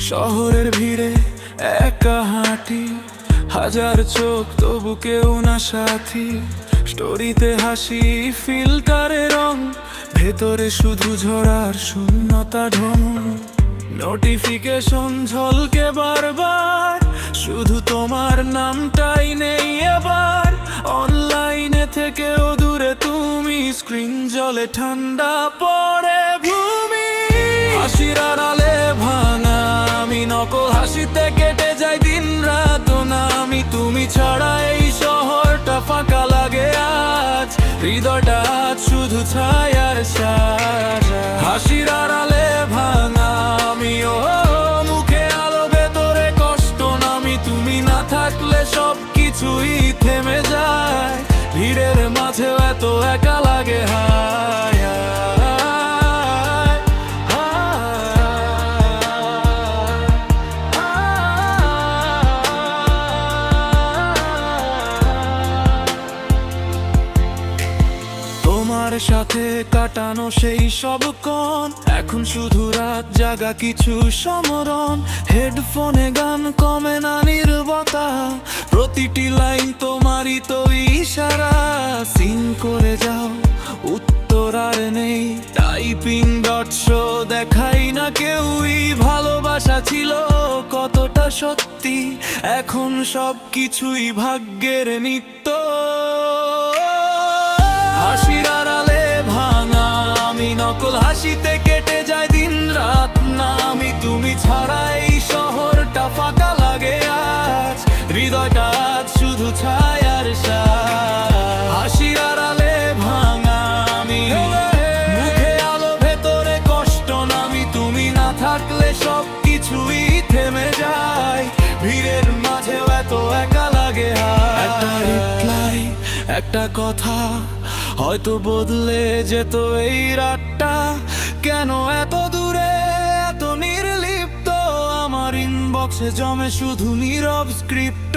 শহরের ভিড়ে একা হাঁটি, হাজার চোখ তবু কেউ না সাথী। স্টোরিতে হাসি, ফিল্টারে রং, ভেতরে শুধু ঝরার শূন্যতা ঢং। নোটিফিকেশন ঝলকে বারবার, শুধু তোমার নামটাই নেই এবার। অনলাইনে থেকেও দূরে তুমি, স্ক্রিন জলে ঠান্ডা পড়ে ভূমি। হাসির আড়ালে ভাঙা আমি, নকল হাসিতে কেটে যায় দিন রাত না আমি। তুমি ছাড়া এই শহরটা ফাঁকা লাগে আজ, হৃদয়টা আজ শুধু ছায়ার সাজা। হাসির আড়ালে ভাঙা আমি, ও মুখে আলো ভেতরে কষ্ট নামি। তুমি না থাকলে সব কিছুই থেমে যায়, ভিড়ের মাঝেও এত একা লাগে হায়। তোমার সাথে কাটানো সেই সব ক্ষণ, এখন শুধু রাত জাগা কিছু সমরণ। হেডফোনে গান কমে না নীরবতা, প্রতিটি লাইন তোমারই তো ইশারা। সিন করে যাও উত্তর আর নেই, টাইপিং ডট শো দেখাই না কেউই। ভালোবাসা ছিল কতটা সত্যি, এখন সব কিছুই ভাগ্যের নিত্য। হাসির আড়ালে ভাঙা আমি, নকল হাসিতে কেটে যায় দিন রাত না আমি। তুমি ছাড়া এই শহরটা ফাঁকা লাগে আজ, হৃদয়টা আজ শুধু ছায়ার সাজ। হাসির আড়ালে ভাঙা আমি, মুখে আলো ভেতরে কষ্ট নামি। তুমি না থাকলে সব কিছুই থেমে যায়, ভিড়ের মাঝেও এত একা লাগে হায়। একটা রিপ্লাই, একটা কথা হয়তো বদলে যেত এই রাতটা। কেন এত দূরে এত নির্লিপ্ত, আমার ইনবক্সে জমে শুধু নীরব স্ক্রিপ্ট।